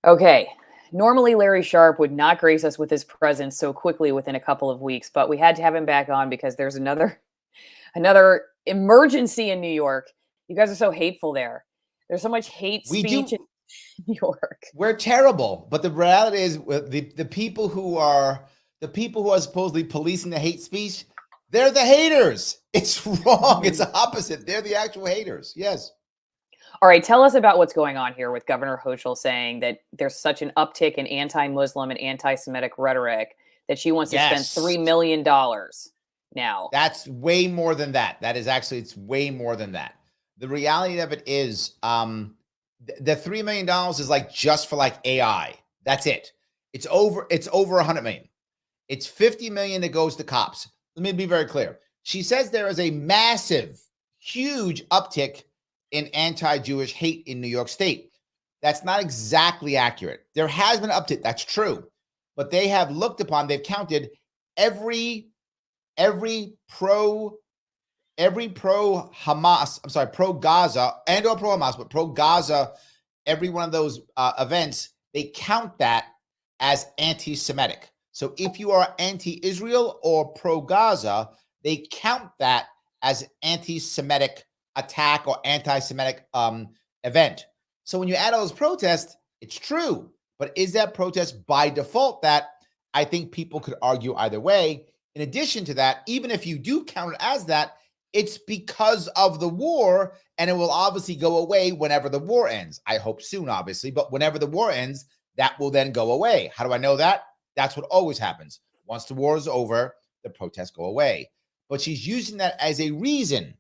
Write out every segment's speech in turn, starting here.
Okay. Normally, Larry Sharpe would not grace us with his presence so quickly within a couple of weeks, but we had to have him back on because there's another emergency in New York. You guys are so hateful there. There's so much hate We speech in do. New York. We're terrible, but the reality is, the people who are supposedly policing the hate speech, they're the haters. It's wrong. It's Mhm. the opposite. They're the actual haters. Yes. All right, tell us about what's going on here with Governor Hochul saying that there's such an uptick in anti-Muslim and anti-Semitic rhetoric that she wants to spend Yes. $3 million now. That's way more than that. That is actually, it's way more than that. The reality of it is, the $3 million is like just for like AI. That's it. It's over 100 million. It's 50 million that goes to cops. Let me be very clear. She says there is a massive, huge uptick in anti-Jewish hate in New York State. That's not exactly accurate. There has been an uptick. That's true. But they have looked upon, they've counted every pro Hamas, I'm sorry, pro Gaza and or pro Hamas, but pro Gaza, every one of those events, they count that as anti-Semitic. So if you are anti-Israel or pro Gaza, they count that as anti-Semitic attack or anti-Semitic event. So when you add all those protests, it's true. But is that protest by default that? I think people could argue either way. In addition to that, even if you do count it as that, it's because of the war, and it will obviously go away whenever the war ends. I hope soon, obviously, but whenever the war ends, that will then go away. How do I know that? That's what always happens. Once the war is over, the protests go away. But she's using that as a reason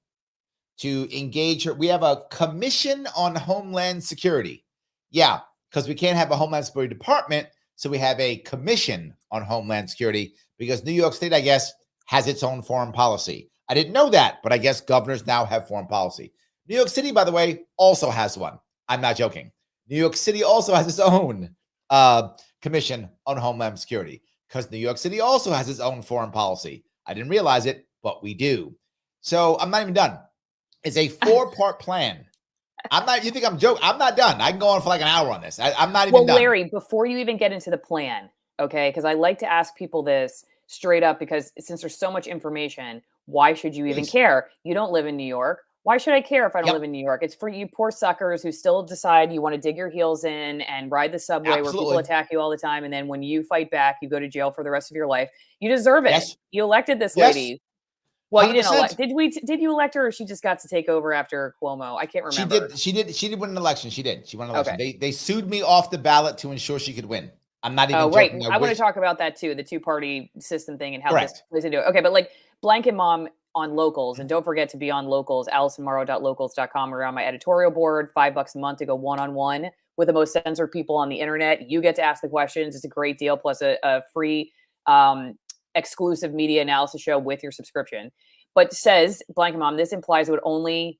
to engage her. We have a commission on Homeland Security. Yeah, because we can't have a Homeland Security department, so we have a commission on Homeland Security because New York State, I guess, has its own foreign policy. I didn't know that, but I guess governors now have foreign policy. New York City, by the way, also has one. I'm not joking. New York City also has its own commission on Homeland Security because New York City also has its own foreign policy. I didn't realize it, but we do. So I'm not even done. It's a 4-part plan. You think I'm joking? I'm not done. I can go on for like an hour on this. I'm not even Well, done. Larry, before you even get into the plan, okay, because I like to ask people this straight up because since there's so much information, why should you even Please. care? You don't live in New York. Why should I care if I don't live Yep. in New York? It's for you poor suckers who still decide you want to dig your heels in and ride the subway where people Absolutely. attack you all the time. And then when you fight back, you go to jail for the rest of your life. You deserve it. Yes. You elected this Yes. lady. Well, you didn't elect. 100%. Did you elect her or she just got to take over after Cuomo? I can't She remember. did. She did win an election. She did. She won an election. Okay. They sued me off the ballot to ensure she could win. I'm not Oh, even right. joking. I want to talk about that too, the two-party system thing and how this Correct. plays into it. Okay, but like Blanket Mom on Locals, and don't forget to be on Locals, AllisonMorrow.locals.com. We're on my editorial board, $5 a month to go one-on-one with the most censored people on the internet. You get to ask the questions. It's a great deal, plus a free exclusive media analysis show with your subscription. But says Blanket Mom, this implies it would only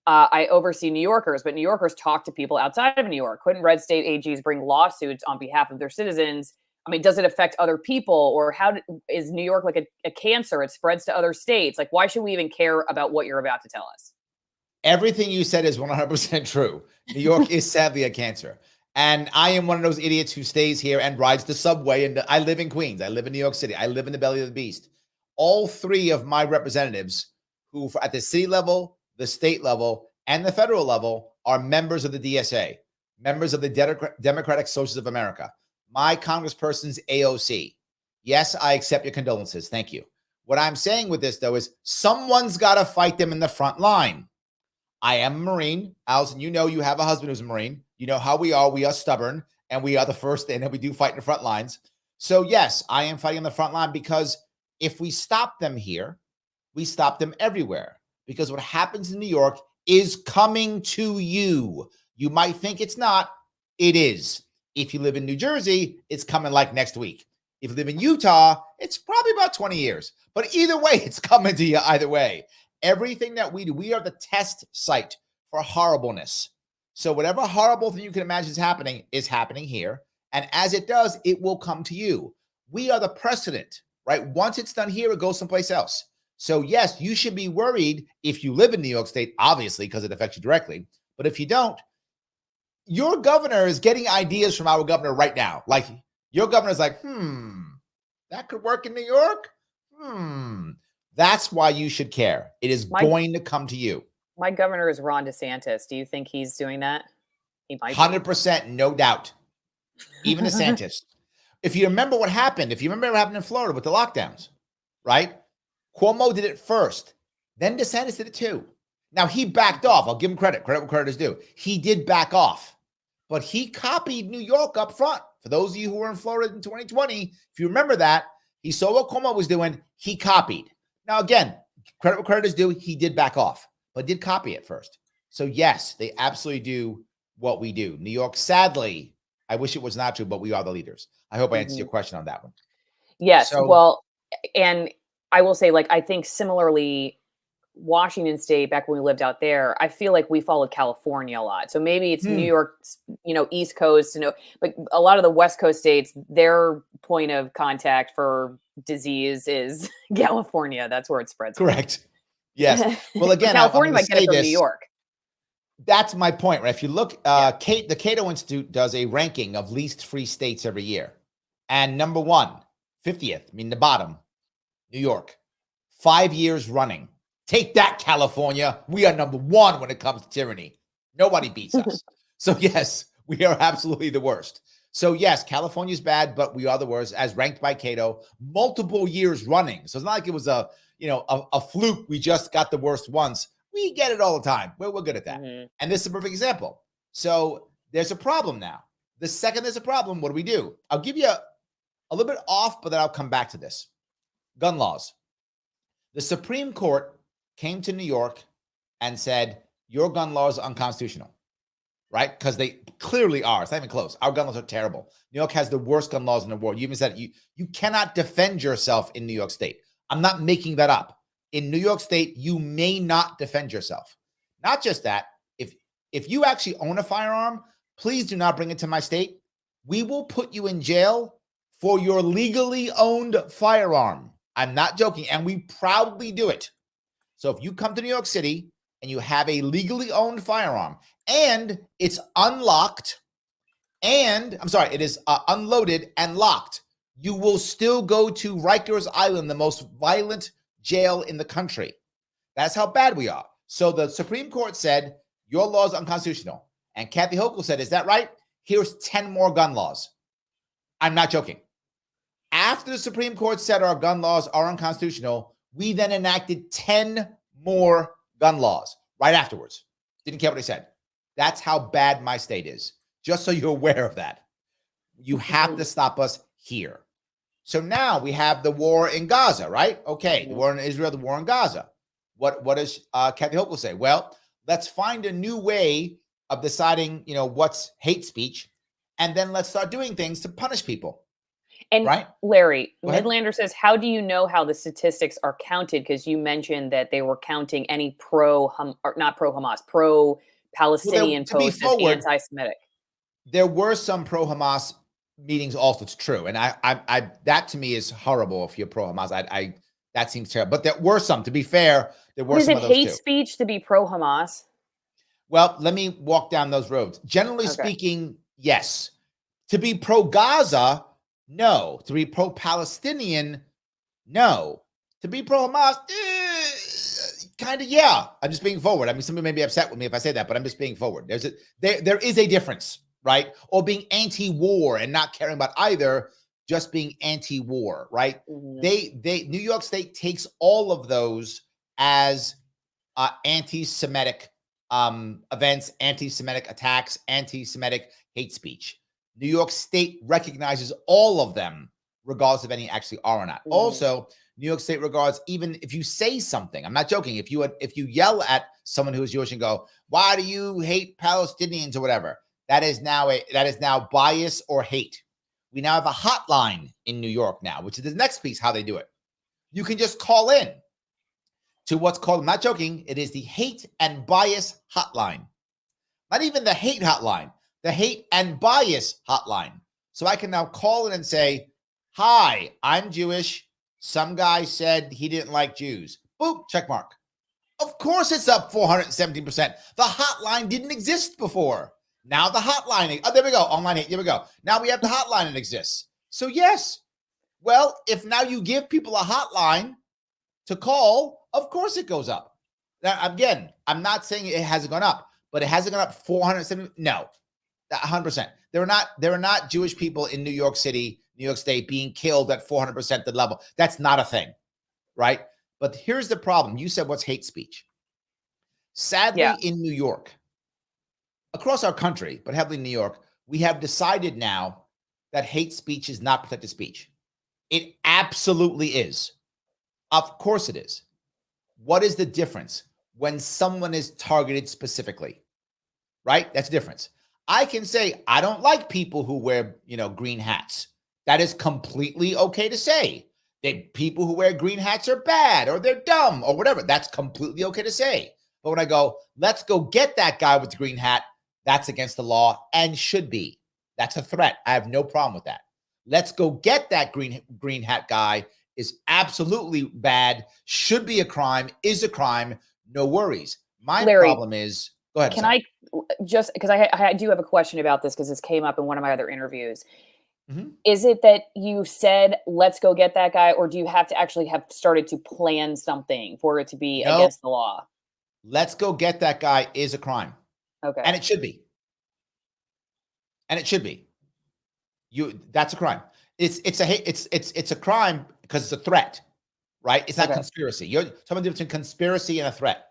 I oversee New Yorkers, but New Yorkers talk to people outside of New York. Couldn't red state AGs bring lawsuits on behalf of their citizens? I mean, does it affect other people, or is New York like a cancer? It spreads to other states. Like, why should we even care about what you're about to tell us? Everything you said is 100% true. New York is sadly a cancer. And I am one of those idiots who stays here and rides the subway. And I live in Queens. I live in New York City. I live in the belly of the beast. All three of my representatives, who at the city level, the state level, and the federal level, are members of the DSA, members of the Democratic Socialists of America. My congressperson's AOC. Yes, I accept your condolences. Thank you. What I'm saying with this, though, is someone's got to fight them in the front line. I am a Marine. Allison, you know you have a husband who's a Marine. You know how we are. We are stubborn, and we are the first thing that we do fight in the front lines. So, yes, I am fighting in the front line because if we stop them here, we stop them everywhere. Because what happens in New York is coming to you. You might think it's not. It is. If you live in New Jersey, it's coming like next week. If you live in Utah, it's probably about 20 years. But either way, it's coming to you either way. Everything that we do, we are the test site for horribleness. So whatever horrible thing you can imagine is happening here. And as it does, it will come to you. We are the precedent, right? Once it's done here, it goes someplace else. So yes, you should be worried if you live in New York State, obviously, because it affects you directly. But if you don't, your governor is getting ideas from our governor right now. Like your governor's like, that could work in New York. That's why you should care. It is going to come to you. My governor is Ron DeSantis. Do you think he's doing that? He might be. 100%, no doubt. Even DeSantis. If you remember what happened, in Florida with the lockdowns, right? Cuomo did it first. Then DeSantis did it too. Now he backed off. I'll give him credit. Credit where credit is due. He did back off, but he copied New York up front. For those of you who were in Florida in 2020, if you remember that, he saw what Cuomo was doing. He copied. Now, again, credit where credit is due. He did back off, but did copy it first. So yes, they absolutely do what we do. New York, sadly, I wish it was not true, but we are the leaders. I hope I answered your question on that one. Yes. So, well, and I will say, like, I think similarly, Washington State, back when we lived out there, I feel like we followed California a lot. So maybe it's New York, East Coast, but a lot of the West Coast states, their point of contact for disease is California. That's where it spreads. Correct. Yes. Well, again, California might get it from New York. That's my point, right? If you look, the Cato Institute does a ranking of least free states every year. And number 50th, the bottom, New York, 5 years running. Take that, California. We are number 1 when it comes to tyranny. Nobody beats us. So yes, we are absolutely the worst. So yes, California's bad, but we are the worst as ranked by Cato multiple years running. So it's not like it was a fluke. We just got the worst once. We get it all the time. We're good at that. And this is a perfect example. So there's a problem now. The second there's a problem, what do? I'll give you a little bit off, but then I'll come back to this. Gun laws. The Supreme Court came to New York and said, your gun laws are unconstitutional, right? Because they clearly are. It's not even close. Our gun laws are terrible. New York has the worst gun laws in the world. You even said you cannot defend yourself in New York State. I'm not making that up. In New York State, you may not defend yourself. Not just that, if you actually own a firearm, please do not bring it to my state. We will put you in jail for your legally owned firearm. I'm not joking, and we proudly do it. So if you come to New York City and you have a legally owned firearm and it's unlocked and, it is unloaded and locked, you will still go to Rikers Island, the most violent jail in the country. That's how bad we are. So the Supreme Court said, your law is unconstitutional. And Kathy Hochul said, is that right? Here's 10 more gun laws. I'm not joking. After the Supreme Court said our gun laws are unconstitutional, we then enacted 10 more gun laws right afterwards. Didn't care what they said. That's how bad my state is. Just so you're aware of that. You have to stop us here. So now we have the war in Gaza, right? Okay, the war in Israel, the war in Gaza. What does Kathy Hochul say? Well, let's find a new way of deciding, what's hate speech, and then let's start doing things to punish people. And right? Larry, Midlander says, how do you know how the statistics are counted? Because you mentioned that they were counting any not pro-Hamas, pro-Palestinian posts as anti-Semitic. There were some pro-Hamas meetings also. It's true. And I that to me is horrible if you're pro-Hamas. That seems terrible. But there were some, to be fair, there were some of those too. Is it hate speech to be pro-Hamas? Well, let me walk down those roads. Generally speaking, yes. To be pro-Gaza, no. To be pro-Palestinian, no. To be pro-Hamas, kind of, yeah. I'm just being forward. Somebody may be upset with me if I say that, but I'm just being forward. There is a difference, right? Or being anti-war and not caring about either, just being anti-war, right? New York State takes all of those as anti-Semitic events, anti-Semitic attacks, anti-Semitic hate speech. New York State recognizes all of them, regardless of any actually are or not. Also, New York State regards, even if you say something, I'm not joking, if you yell at someone who is Jewish and go, why do you hate Palestinians or whatever, that is now bias or hate. We now have a hotline in New York now, which is the next piece, how they do it. You can just call in to what's called, I'm not joking, it is the hate and bias hotline. Not even the hate hotline, the hate and bias hotline. So I can now call in and say, hi, I'm Jewish. Some guy said he didn't like Jews. Boop, check mark. Of course it's up 417%. The hotline didn't exist before. Now the hotline. Oh, there we go. Online. Here we go. Now we have the hotline that exists. So yes. Well, if now you give people a hotline to call, of course it goes up. Now, again, I'm not saying it hasn't gone up, but it hasn't gone up 470. No, 100%. There are not Jewish people in New York City, New York State being killed at 400% the level. That's not a thing, right? But here's the problem. You said what's hate speech? Sadly, in New York, across our country, but heavily in New York, we have decided now that hate speech is not protected speech. It absolutely is. Of course it is. What is the difference when someone is targeted specifically? Right? That's the difference. I can say, I don't like people who wear, green hats. That is completely okay to say. That people who wear green hats are bad or they're dumb or whatever. That's completely okay to say. But when I go, let's go get that guy with the green hat, that's against the law and should be. That's a threat. I have no problem with that. Let's go get that green hat guy is absolutely bad, should be a crime, is a crime, no worries. My problem is, go ahead. Can I just, because I do have a question about this because this came up in one of my other interviews. Is it that you said, let's go get that guy, or do you have to actually have started to plan something for it to be against the law? Let's go get that guy is a crime. Okay. And it should be. That's a crime. It's a crime because it's a threat, right? It's not conspiracy. You're talking about the difference between conspiracy and a threat.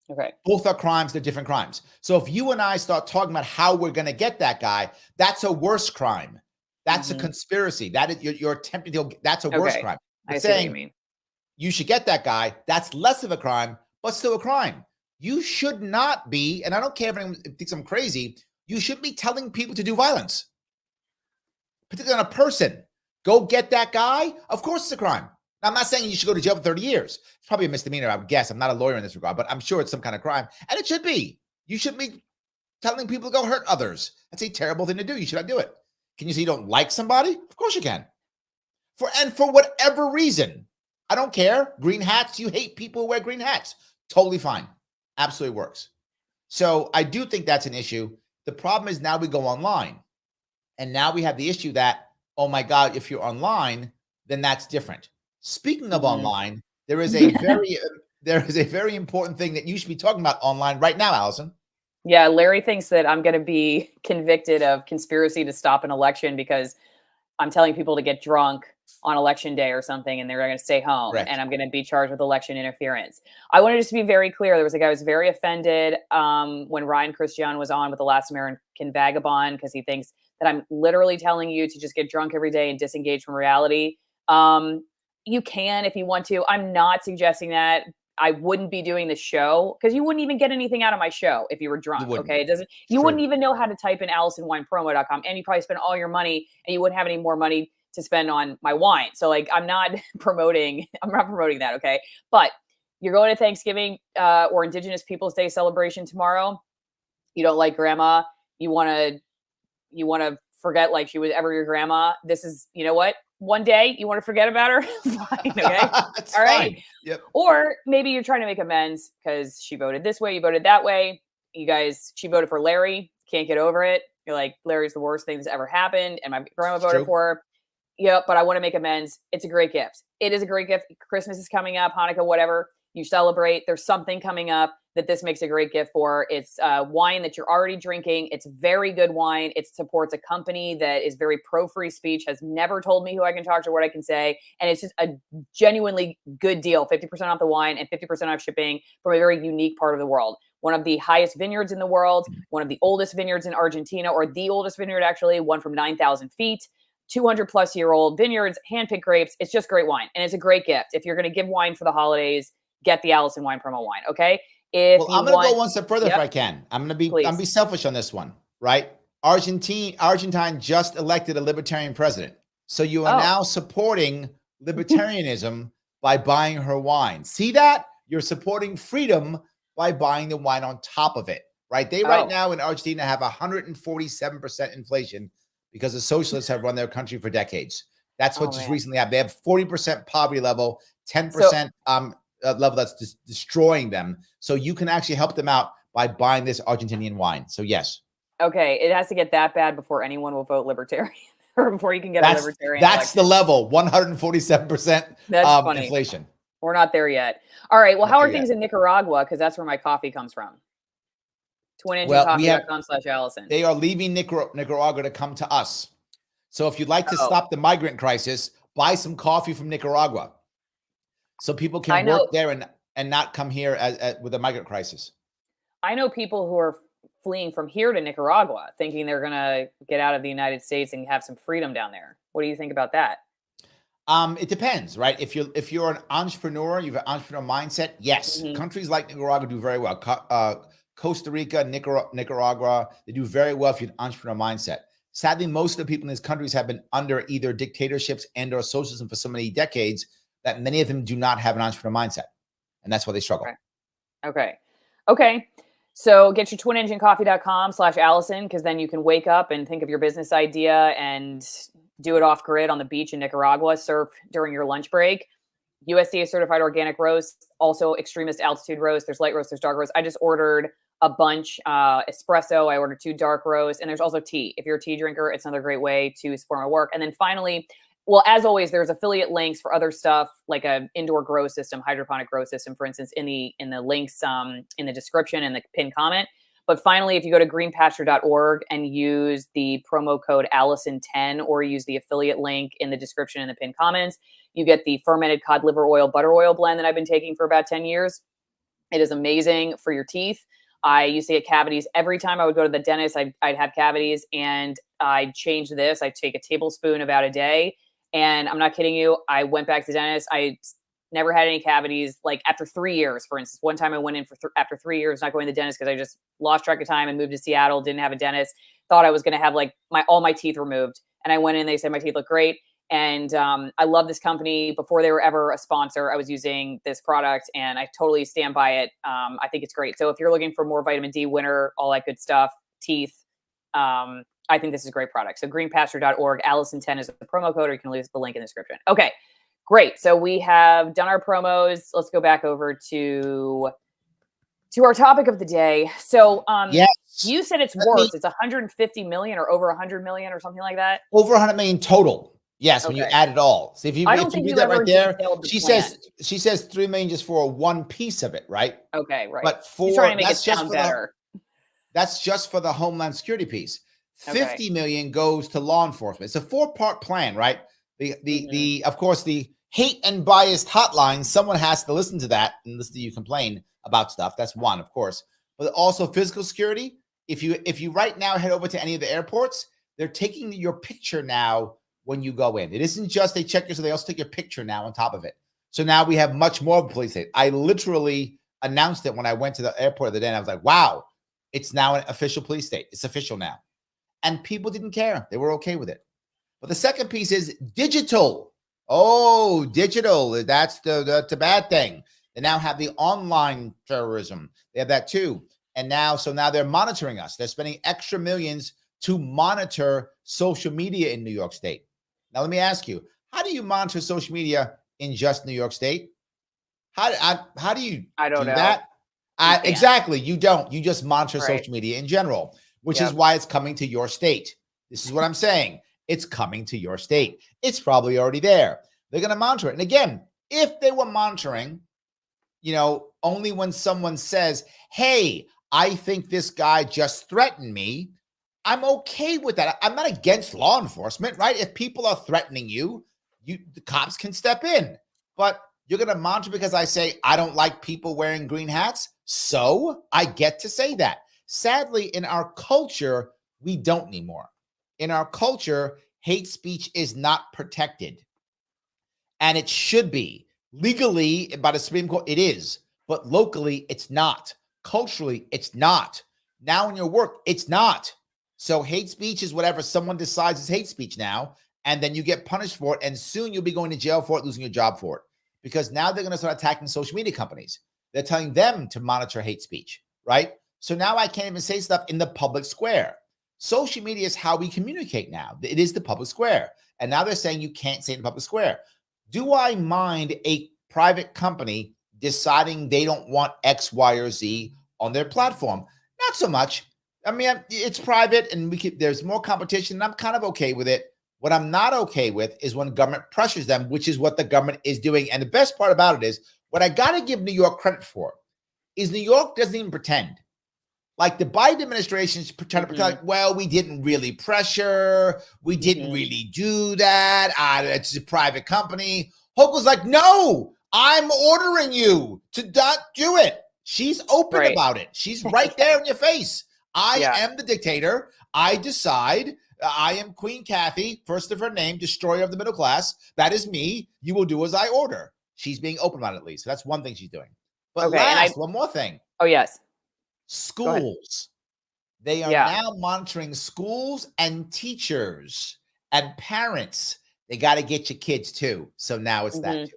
Okay. Both are crimes, they're different crimes. So if you and I start talking about how we're going to get that guy, that's a worse crime. That's a conspiracy. That is you're attempting to. That's a worse crime. I see what you mean. You should get that guy. That's less of a crime, but still a crime. You should not be, and I don't care if anyone thinks I'm crazy. You shouldn't be telling people to do violence, particularly on a person. Go get that guy. Of course, it's a crime. Now, I'm not saying you should go to jail for 30 years. It's probably a misdemeanor, I would guess. I'm not a lawyer in this regard, but I'm sure it's some kind of crime, and it should be. You shouldn't be telling people to go hurt others. That's a terrible thing to do. You should not do it. Can you say you don't like somebody? Of course you can. For whatever reason, I don't care. Green hats, you hate people who wear green hats. Totally fine. Absolutely works. So I do think that's an issue. The problem is now we go online, and now we have the issue that, oh my God, if you're online, then that's different. Speaking of online, there is a very important thing that you should be talking about online right now, Allison. Yeah, Larry thinks that I'm going to be convicted of conspiracy to stop an election because I'm telling people to get drunk on election day or something, and they're going to stay home. Correct. And I'm going to be charged with election interference. I wanted just to be very clear. There was a guy who was very offended when Ryan Christian was on with The Last American Vagabond because he thinks that I'm literally telling you to just get drunk every day and disengage from reality. You can if you want to. I'm not suggesting that. I wouldn't be doing the show because you wouldn't even get anything out of my show if you were drunk. Okay. It doesn't, you wouldn't even know how to type in AllisonWinePromo.com, and you probably spend all your money and you wouldn't have any more money to spend on my wine. So like, I'm not promoting that. Okay. But you're going to Thanksgiving or Indigenous Peoples Day celebration tomorrow. You don't like grandma. You want to forget like she was ever your grandma. This is, you know what? One day you want to forget about her. Fine, okay. All right. Yep. Or maybe you're trying to make amends because she voted this way, you voted that way. She voted for Larry. Can't get over it. You're like, Larry's the worst thing that's ever happened, and my grandma voted for her. Yeah, but I want to make amends. It's a great gift. It is a great gift. Christmas is coming up, Hanukkah, whatever. You celebrate. There's something coming up that this makes a great gift for. It's wine that you're already drinking. It's very good wine. It supports a company that is very pro-free speech, has never told me who I can talk to, what I can say. And it's just a genuinely good deal, 50% off the wine and 50% off shipping from a very unique part of the world. One of the highest vineyards in the world, one of the oldest vineyards in Argentina, or the oldest vineyard actually, one from 9,000 feet. 200 plus year old vineyards, handpicked grapes. It's just great wine. And it's a great gift. If you're going to give wine for the holidays, get the Allison Wine Promo wine. Okay. I'm going to go one step further if I can. I'm going to be selfish on this one, right? Argentine just elected a libertarian president. So you are now supporting libertarianism by buying her wine. See that? You're supporting freedom by buying the wine on top of it, right? They right now in Argentina have 147% inflation because the socialists have run their country for decades. That's what just recently happened. They have 40% poverty level, 10% level that's destroying them. So you can actually help them out by buying this Argentinian wine. So yes. Okay, it has to get that bad before anyone will vote libertarian, or before you can get a libertarian That's the election. level, 147% That's funny. inflation. We're not there yet. All right. Well, Not how there are yet. things in Nicaragua? Because that's where my coffee comes from. Well, we have TwinEngineCoffee.com/Allison. they are leaving Nicaragua to come to us. So if you'd like to Oh, stop the migrant crisis, buy some coffee from Nicaragua so people I can know. work there and not come here with a migrant crisis. I know people who are fleeing from here to Nicaragua, thinking they're gonna get out of the United States and have some freedom down there. What do you think about that? It depends, right? If you're an entrepreneur, you have an entrepreneur mindset. Yes, Hmm. countries like Nicaragua do very well. Costa Rica, Nicaragua, they do very well if you're an entrepreneur mindset. Sadly, most of the people in these countries have been under either dictatorships and/or socialism for so many decades that many of them do not have an entrepreneur mindset, and that's why they struggle. Okay. Okay. Okay. So get your TwinEngineCoffee.com/Allison, because then you can wake up and think of your business idea and do it off grid on the beach in Nicaragua, surf during your lunch break. USDA certified organic roast, also extremist altitude roast. There's light roast, there's dark roast. I just ordered a bunch espresso. I ordered 2 dark roasts, and there's also tea. If you're a tea drinker, it's another great way to support my work. And then finally, well, as always, there's affiliate links for other stuff like a indoor grow system, hydroponic grow system, for instance, in the links in the description and the pinned comment. But finally, if you go to greenpasture.org and use the promo code Allison10 or use the affiliate link in the description and the pinned comments, you get the fermented cod liver oil butter oil blend that I've been taking for about 10 years. It is amazing for your teeth. I used to get cavities every time I would go to the dentist. I'd have cavities, and I changed this. I take a tablespoon about a day, and I'm not kidding you. I went back to the dentist. I never had any cavities. Like after 3 years, for instance, one time I went in for after 3 years not going to the dentist because I just lost track of time and moved to Seattle. Didn't have a dentist. Thought I was going to have like all my teeth removed, and I went in. They said my teeth look great. And I love this company. Before they were ever a sponsor, I was using this product, and I totally stand by it. I think it's great. So if you're looking for more vitamin D, winter, all that good stuff, teeth, I think this is a great product. So greenpasture.org, Allison10 is the promo code, or you can use the link in the description. Okay, great. So we have done our promos. Let's go back over to our topic of the day. So Yes, you said it's worse. It's 150 million or over 100 million or something like that. over 100 million total. Yes, when you Okay. add it all. So if you I don't if you think read you that ever right there, detailed the she plan. says 3 million just for one piece of it, right? Okay, right. But She's trying to make it that's just sound for better. that's just for the Homeland Security piece. Okay. 50 million goes to law enforcement. It's a 4-part plan, right? The of course the hate and biased hotline. Someone has to listen to that and listen to you complain about stuff. That's one, of course. But also physical security. If you right now head over to any of the airports, they're taking your picture now when you go in. It isn't just they check you, so they also take your picture now on top of it. So now we have much more of a police state. I literally announced it when I went to the airport the other day, and I was like, wow, it's now an official police state. It's official now. And people didn't care. They were okay with it. But the second piece is digital. Oh, digital. That's the bad thing. They now have the online terrorism. They have that too. And now they're monitoring us. They're spending extra millions to monitor social media in New York State. Now, let me ask you, how do you monitor social media in just New York State? How do you I don't do know. that? Exactly. You don't. You just monitor Right. social media in general, which is Yep. why it's coming to your state. This is what I'm saying. It's coming to your state. It's probably already there. They're going to monitor it. And again, if they were monitoring, only when someone says, hey, I think this guy just threatened me, I'm okay with that. I'm not against law enforcement, right? If people are threatening you, the cops can step in. But you're going to monitor because I say I don't like people wearing green hats, so I get to say that. Sadly, in our culture, we don't anymore. In our culture, hate speech is not protected. And it should be. Legally, by the Supreme Court, it is. But locally, it's not. Culturally, it's not. Now in your work, it's not. So hate speech is whatever someone decides is hate speech now, and then you get punished for it, and soon you'll be going to jail for it, losing your job for it. Because now they're going to start attacking social media companies. They're telling them to monitor hate speech, right? So now I can't even say stuff in the public square. Social media is how we communicate now. It is the public square. And now they're saying you can't say it in the public square. Do I mind a private company deciding they don't want X, Y, or Z on their platform? Not so much. I mean, it's private, and there's more competition, and I'm kind of okay with it. What I'm not okay with is when government pressures them, which is what the government is doing. And the best part about it is, what I got to give New York credit for is New York doesn't even pretend. Like the Biden administration is trying to pretend, like, well, we didn't really pressure, we didn't really do that. It's a private company. Hochul's like, no, I'm ordering you to not do it. She's open about it. She's right there in your face. I am the dictator. I decide. I am Queen Kathy, first of her name, destroyer of the middle class. That is me. You will do as I order. She's being open about it, at least. So that's one thing she's doing. But one more thing. Oh, yes. Schools. They are now monitoring schools and teachers and parents. They got to get your kids too. So now it's that too.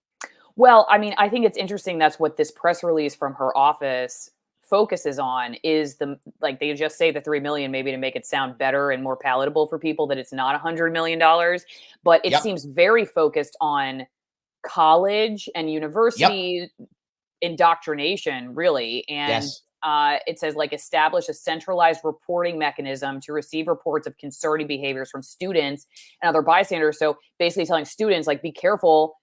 Well, I mean, I think it's interesting. That's what this press release from her office focuses on, is they just say the 3 million, maybe to make it sound better and more palatable for people, that it's not $100 million, but it seems very focused on college and university indoctrination, really. And it says, like, establish a centralized reporting mechanism to receive reports of concerning behaviors from students and other bystanders. So basically telling students, like, be careful,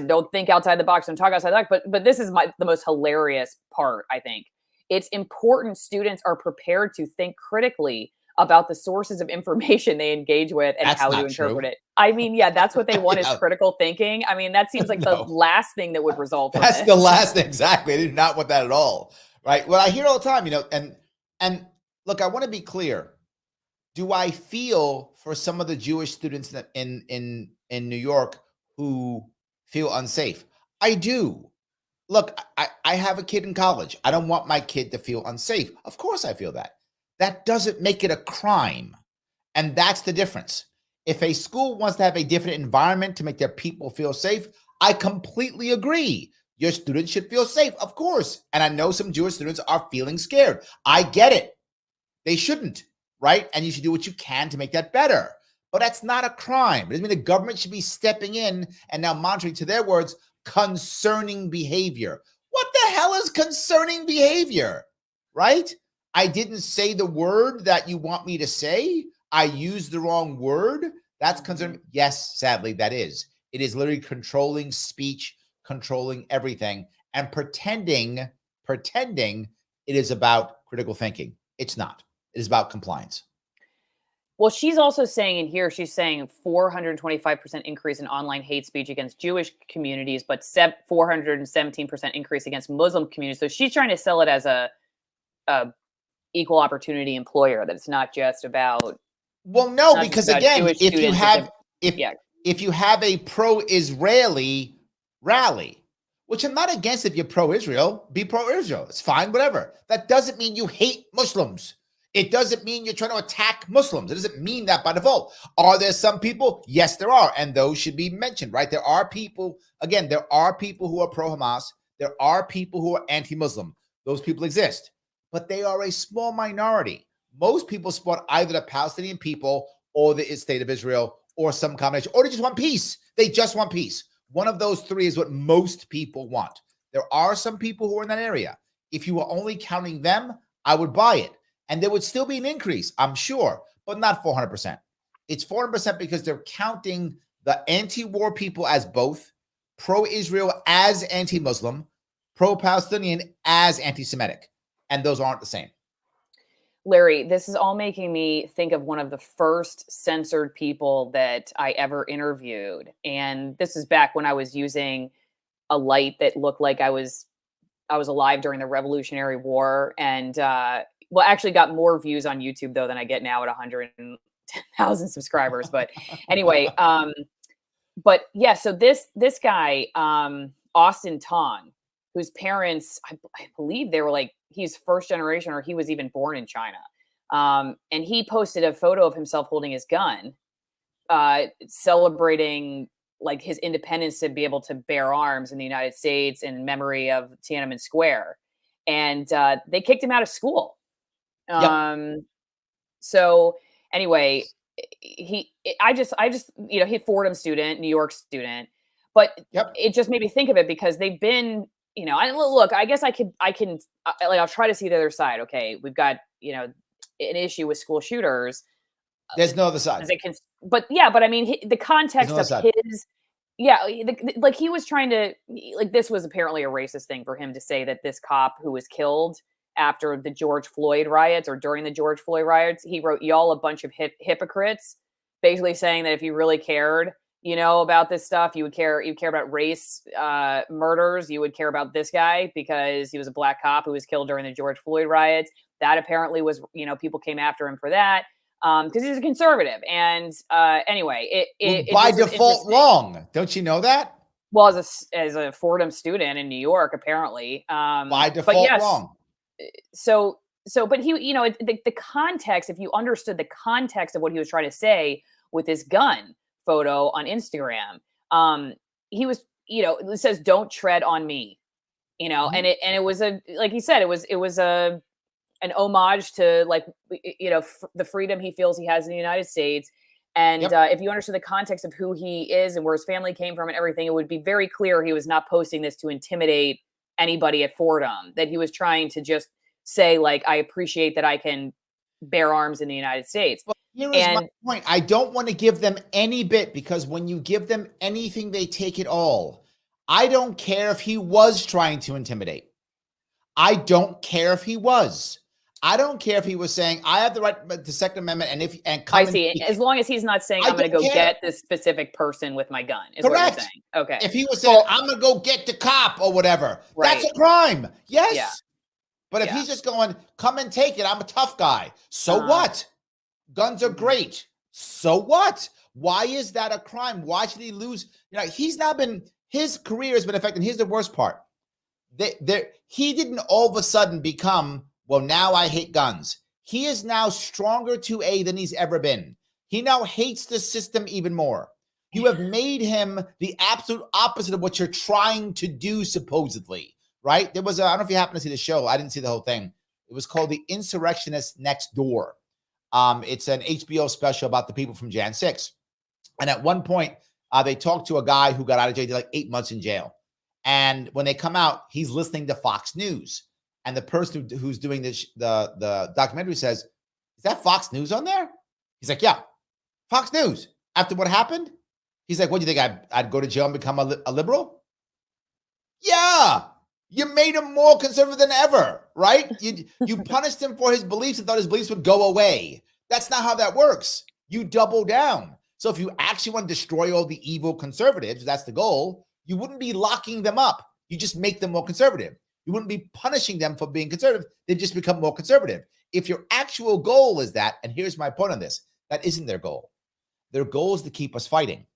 don't think outside the box and talk outside the box. But this is the most hilarious part, I think. It's important students are prepared to think critically about the sources of information they engage with and how to interpret it. I mean, that's what they want is critical thinking. I mean, that seems like the last thing that would result from That's the last thing, exactly. They do not want that at all, right? Well, I hear all the time, and look, I want to be clear. Do I feel for some of the Jewish students in New York who feel unsafe? I do. Look, I have a kid in college. I don't want my kid to feel unsafe. Of course I feel that. That doesn't make it a crime. And that's the difference. If a school wants to have a different environment to make their people feel safe, I completely agree. Your students should feel safe, of course. And I know some Jewish students are feeling scared. I get it. They shouldn't, right? And you should do what you can to make that better. But that's not a crime. It doesn't mean the government should be stepping in and now monitoring, to their words, concerning behavior. What the hell is concerning behavior, right? I didn't say the word that you want me to say. I used the wrong word. That's concerning. Yes, sadly, that is. It is literally controlling speech, controlling everything, and pretending it is about critical thinking. It's not. It is about compliance. Well, she's also saying in here, she's saying 425% increase in online hate speech against Jewish communities, but 417% increase against Muslim communities. So she's trying to sell it as a equal opportunity employer, that it's not just about. Well, no, because again, if you have a pro-Israeli rally, which I'm not against, if you're pro-Israel, be pro-Israel. It's fine, whatever. That doesn't mean you hate Muslims. It doesn't mean you're trying to attack Muslims. It doesn't mean that by default. Are there some people? Yes, there are. And those should be mentioned, right? There are people, again, there are people who are pro-Hamas. There are people who are anti-Muslim. Those people exist. But they are a small minority. Most people support either the Palestinian people or the state of Israel or some combination, or they just want peace. They just want peace. One of those three is what most people want. There are some people who are in that area. If you were only counting them, I would buy it. And there would still be an increase, I'm sure, but not 400%. It's 400% because they're counting the anti-war people as both, pro-Israel as anti-Muslim, pro-Palestinian as anti-Semitic. And those aren't the same. Larry, this is all making me think of one of the first censored people that I ever interviewed. And this is back when I was using a light that looked like I was alive during the Revolutionary War. And well, actually got more views on YouTube, though, than I get now at 110,000 subscribers. But anyway, but yeah, so this guy, Austin Tong, whose parents, I believe they were like, he's first generation, or he was even born in China. And he posted a photo of himself holding his gun, celebrating like his independence to be able to bear arms in the United States in memory of Tiananmen Square. And they kicked him out of school. So anyway, I just, he Fordham student, New York student, but it just made me think of it because they've been, look, I guess I can, I'll try to see the other side. Okay. We've got, an issue with school shooters. There's no other side. But I mean, the context of his, like he was trying to, like, this was apparently a racist thing for him to say that this cop who was killed after the George Floyd riots or during the George Floyd riots, he wrote, y'all a bunch of hypocrites, basically saying that if you really cared, about this stuff, you care about race murders, you would care about this guy because he was a black cop who was killed during the George Floyd riots. That apparently was, people came after him for that because he's a conservative. And anyway, it by default wrong. Don't you know that? Well, as a Fordham student in New York, apparently, by default wrong. But he, the context, if you understood the context of what he was trying to say with this gun photo on Instagram, he was, it says, don't tread on me, and it was like he said, it was an homage to, like, the freedom he feels he has in the United States. And if you understood the context of who he is and where his family came from and everything, it would be very clear he was not posting this to intimidate anybody at Fordham, that he was trying to just say, like, I appreciate that I can bear arms in the United States. Well, here is my point. I don't want to give them any bit, because when you give them anything, they take it all. I don't care if he was trying to intimidate. I don't care if he was. I don't care if he was saying, I have the right to the Second Amendment, I see. As long as he's not saying, I'm going to go get this specific person with my gun, is correct. What you're saying. Okay. If he was saying, I'm going to go get the cop or whatever, that's a crime. Yes. Yeah. But if he's just going, come and take it, I'm a tough guy. So what? Guns are great. So what? Why is that a crime? Why should he lose? He's now his career has been affected. Here's the worst part. He didn't all of a sudden become, well, now I hate guns. He is now stronger to A than he's ever been. He now hates the system even more. You have made him the absolute opposite of what you're trying to do, supposedly, right? There was I don't know if you happen to see the show. I didn't see the whole thing. It was called The Insurrectionist Next Door. It's an HBO special about the people from Jan 6. And at one point, they talked to a guy who got out of jail, like 8 months in jail. And when they come out, he's listening to Fox News. And the person who's doing this, the documentary says, is that Fox News on there? He's like, yeah, Fox News. After what happened? He's like, what do you think? I'd go to jail and become a liberal? Yeah. You made him more conservative than ever, right? You punished him for his beliefs and thought his beliefs would go away. That's not how that works. You double down. So if you actually want to destroy all the evil conservatives, that's the goal, you wouldn't be locking them up. You just make them more conservative. You wouldn't be punishing them for being conservative. They'd just become more conservative. If your actual goal is that, and here's my point on this, that isn't their goal. Their goal is to keep us fighting.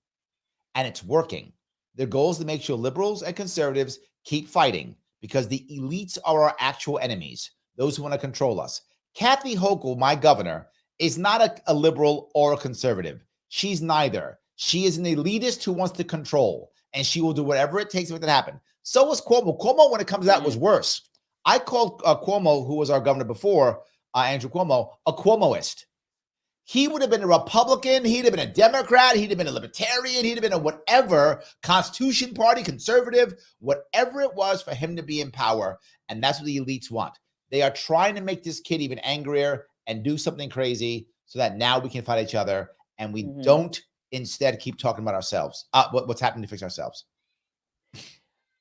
And it's working. Their goal is to make sure liberals and conservatives keep fighting, because the elites are our actual enemies, those who want to control us. Kathy Hochul, my governor, is not a liberal or a conservative. She's neither. She is an elitist who wants to control, and she will do whatever it takes to make that happen. So was Cuomo. Cuomo, when it comes out, was worse. I called Cuomo, who was our governor before, Andrew Cuomo, a Cuomoist. He would have been a Republican. He'd have been a Democrat. He'd have been a libertarian. He'd have been a whatever, Constitution Party, conservative, whatever it was for him to be in power. And that's what the elites want. They are trying to make this kid even angrier and do something crazy so that now we can fight each other. And we don't instead keep talking about ourselves, what's happening to fix ourselves.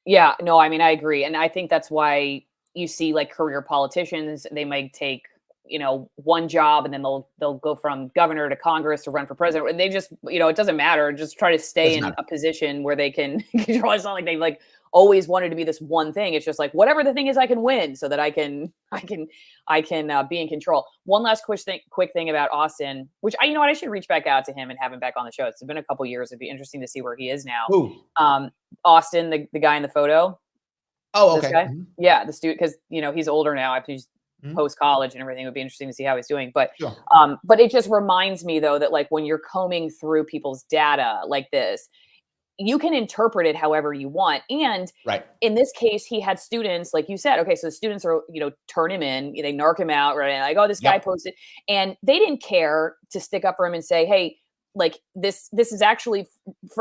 Yeah, no, I mean, I agree. And I think that's why you see, like, career politicians, they might take, one job and then they'll go from governor to Congress to run for president. And they just, it doesn't matter. Just try to stay in a position where they can control. It's not like they always wanted to be this one thing. It's just like, whatever the thing is, I can win so that I can be in control. One last quick thing about Austin, which I should reach back out to him and have him back on the show. It's been a couple years. It'd be interesting to see where he is now. Who? Austin, the guy in the photo. Oh, okay. Yeah, the student, because he's older now. He's post college and everything. It would be interesting to see how he's doing. But sure. But it just reminds me, though, that, like, when you're combing through people's data like this, you can interpret it however you want. And in this case, he had students, like you said, okay, so the students are, turn him in, they narc him out, right? Like, oh, this guy posted, and they didn't care to stick up for him and say, hey, like, this is actually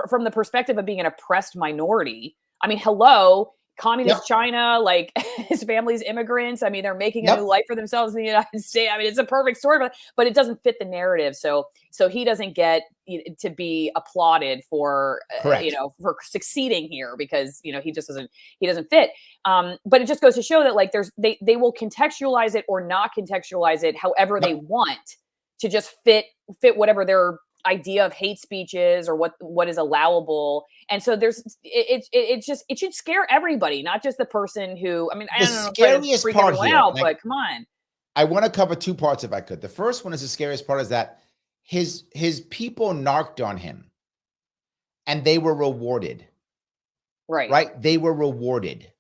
from the perspective of being an oppressed minority. I mean, hello, communist Yep. China, like his family's immigrants. I mean, they're making a new Yep. life for themselves in the United States. I mean, it's a perfect story, but it doesn't fit the narrative. So he doesn't get to be applauded for Correct. for succeeding here because he just doesn't fit. But it just goes to show that like they will contextualize it or not contextualize it however they Yep. want to just fit whatever their idea of hate speech is or what is allowable. And so it should scare everybody, not just the person who, I mean, I The don't know, try to scariest freak part everyone here, out, like but come on. I want to cover two parts if I could. The first one is the scariest part is that his people narked on him and they were rewarded, Right. right? They were rewarded.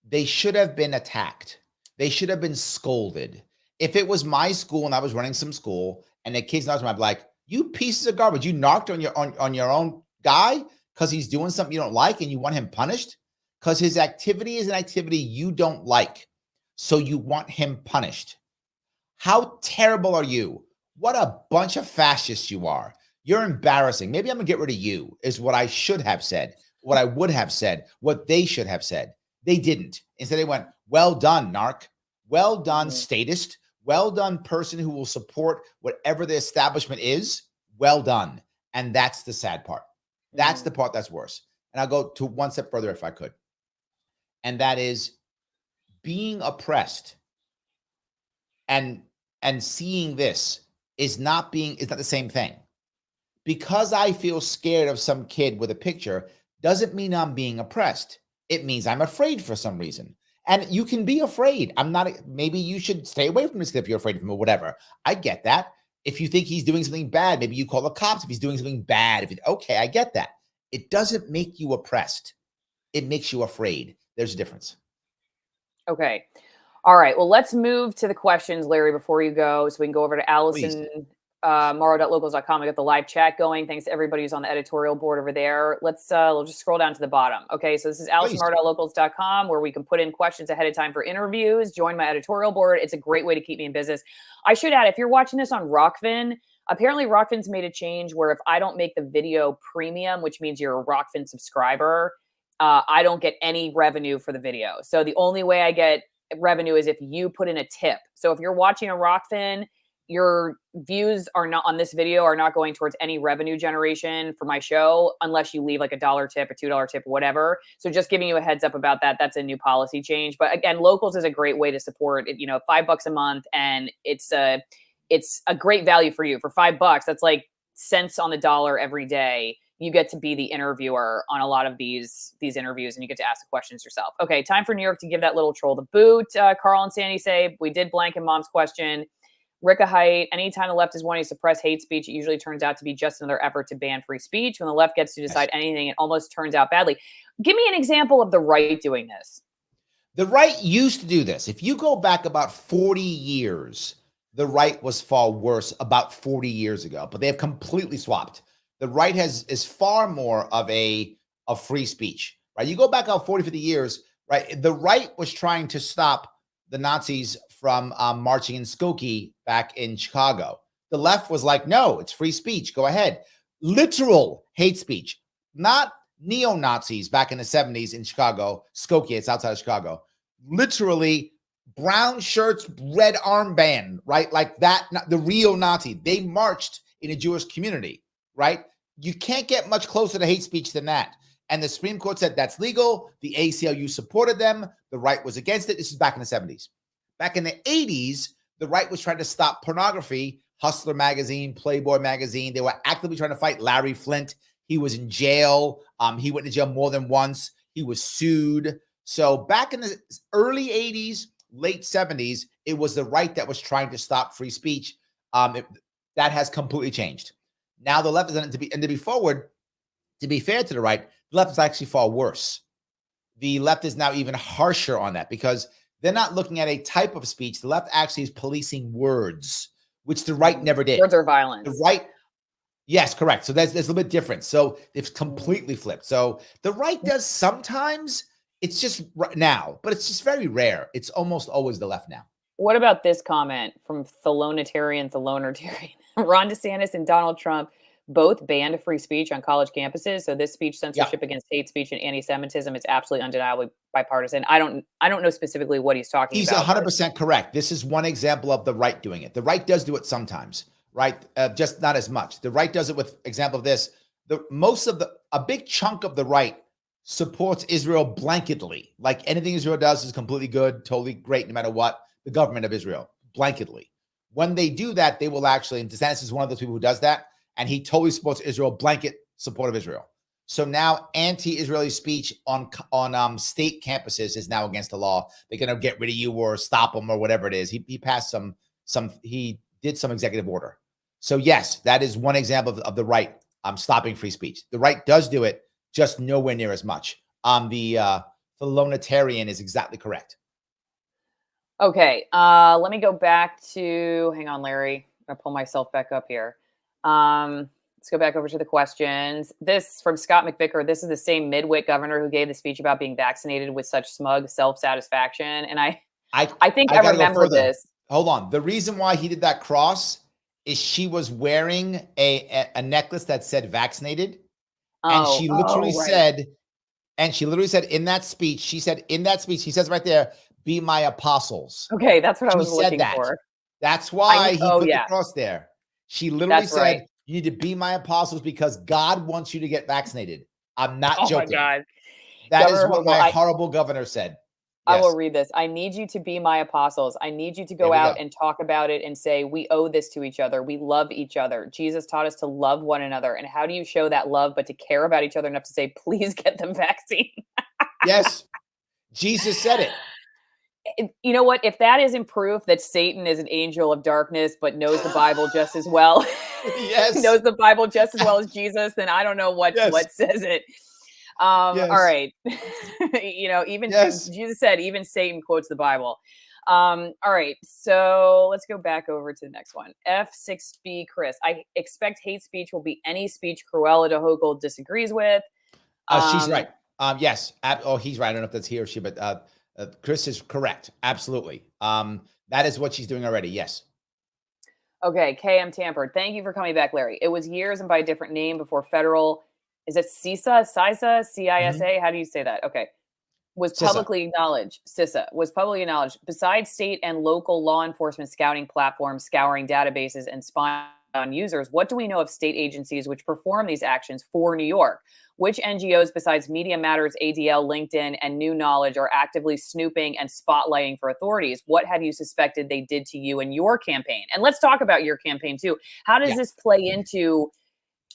They should have been attacked. They should have been scolded. If it was my school and I was running some school and the kids knocked on me, I'd be like, you pieces of garbage. You knocked on your own guy because he's doing something you don't like and you want him punished? Because his activity is an activity you don't like. So you want him punished. How terrible are you? What a bunch of fascists you are. You're embarrassing. Maybe I'm going to get rid of you, is what I should have said, what I would have said, what they should have said. They didn't. Instead, they went, well done, narc. Well done, statist. Well done, person who will support whatever the establishment is. Well done. And that's the sad part. That's the part that's worse. And I'll go to one step further if I could. And that is being oppressed and seeing this is not the same thing. Because I feel scared of some kid with a picture doesn't mean I'm being oppressed. It means I'm afraid for some reason. And you can be afraid. Maybe you should stay away from this kid if you're afraid of him or whatever. I get that. If you think he's doing something bad, maybe you call the cops if he's doing something bad. Okay, I get that. It doesn't make you oppressed. It makes you afraid. There's a difference. Okay. All right. Well, let's move to the questions, Larry, before you go, so we can go over to Please. Allison, morrow.locals.com. I got the live chat going. Thanks to everybody who's on the editorial board over there. We'll just scroll down to the bottom. Okay. So this is AllisonMorrow.locals.com, where we can put in questions ahead of time for interviews. Join my editorial board. It's a great way to keep me in business. I should add, if you're watching this on Rockfin, apparently Rockfin's made a change where if I don't make the video premium, which means you're a Rockfin subscriber, I don't get any revenue for the video. So the only way I get revenue is if you put in a tip. So if you're watching a Rockfin, your views are not on this video are not going towards any revenue generation for my show unless you leave like $1 tip, a $2 tip, whatever. So just giving you a heads up about that. That's a new policy change. But again, Locals is a great way to support it, $5 a month, and it's a great value for you. For $5, that's like cents on the dollar every day. You get to be the interviewer on a lot of these interviews, and you get to ask the questions yourself. Okay, time for New York to give that little troll the boot. Carl and Sandy say, we did blank in Mom's question. Ricka Height, anytime the left is wanting to suppress hate speech, it usually turns out to be just another effort to ban free speech. When the left gets to decide anything, it almost turns out badly. Give me an example of the right doing this. The right used to do this. If you go back about 40 years, the right was far worse about 40 years ago, but they have completely swapped. The right is far more of free speech, right? You go back about 40, 50 years, right? The right was trying to stop the Nazis from marching in Skokie back in Chicago. The left was like, no, it's free speech. Go ahead. Literal hate speech, not neo-Nazis back in the 70s in Chicago. Skokie, it's outside of Chicago. Literally brown shirts, red armband, right? Like that, the real Nazi. They marched in a Jewish community, right? You can't get much closer to hate speech than that. And the Supreme Court said that's legal. The ACLU supported them. The right was against it. This is back in the 70s. Back in the 80s, the right was trying to stop pornography. Hustler magazine, Playboy magazine. They were actively trying to fight Larry Flynt. He was in jail. He went to jail more than once. He was sued. So back in the early 80s, late 70s, it was the right that was trying to stop free speech. That has completely changed. Now the left is to be fair to the right, the left is actually far worse. The left is now even harsher on that because they're not looking at a type of speech. The left actually is policing words, which the right never did. Words are violence. The right, yes, correct. So there's a little bit different. So it's completely flipped. So the right does sometimes, it's just now, but it's just very rare. It's almost always the left now. What about this comment from Thelonitarian? Ron DeSantis and Donald Trump both banned free speech on college campuses. So this speech Yeah, censorship against hate speech and anti-Semitism is absolutely undeniably bipartisan. I don't know specifically what he's talking he's about, but 100% correct. This is one example of the right doing it. The right does do it sometimes, right? Just not as much. The right does it with example of this. A big chunk of the right supports Israel blanketly. Like anything Israel does is completely good, totally great, no matter what. The government of Israel, blanketly. When they do that, they will actually, and DeSantis is one of those people who does that, and he totally supports Israel, blanket support of Israel. So now anti-Israeli speech on state campuses is now against the law. They're going to get rid of you or stop them or whatever it is. He passed he did some executive order. So yes, that is one example of the right stopping free speech. The right does do it, just nowhere near as much. The libertarian is exactly correct. okay. Let me go back to, hang on, Larry. I'm going to pull myself back up here. Let's go back over to the questions. This from Scott McVicker. This is the same midwit governor who gave the speech about being vaccinated with such smug self-satisfaction. And I think I gotta remember this. Hold on. The reason why he did that cross is she was wearing a necklace that said vaccinated. And she literally said, in that speech, she says right there, be my apostles. Okay, that's what I She was said looking that. for. That's why he put yeah, the cross there. She literally that's said, right. you need to be my apostles because God wants you to get vaccinated. I'm not Oh my joking. God. That is Governor what Hochul, my horrible governor said. I will Yes. read this. I need you to be my apostles. I need you to There go we out go. and talk about it and say, we owe this to each other. We love each other. Jesus taught us to love one another. And how do you show that love, but to care about each other enough to say, please get the vaccine? Yes. Jesus said it. You know what? If that isn't proof that Satan is an angel of darkness, but knows the Bible just as well, Yes. knows the Bible just as well as Jesus, then I don't know what Yes. says it. All Yes. right. Even Yes. Jesus said, even Satan quotes the Bible. All right. So let's go back over to the next one. F6B Chris. I expect hate speech will be any speech Cruella de Hochul disagrees with. She's right. Yes. He's right. I don't know if that's he or she, but Chris is correct. Absolutely. That is what she's doing already. Yes. Okay. KM Tampered. Thank you for coming back, Larry. It was years and by a different name before federal. Is it CISA? CISA? How do you say that? Okay. Was CISA. publicly acknowledged. CISA was publicly acknowledged. Besides state and local law enforcement scouting platforms, scouring databases, and spying on users, what do we know of state agencies which perform these actions for New York? Which NGOs besides Media Matters, ADL, LinkedIn, and New Knowledge are actively snooping and spotlighting for authorities? What have you suspected they did to you in your campaign? And let's talk about your campaign too. How does this play into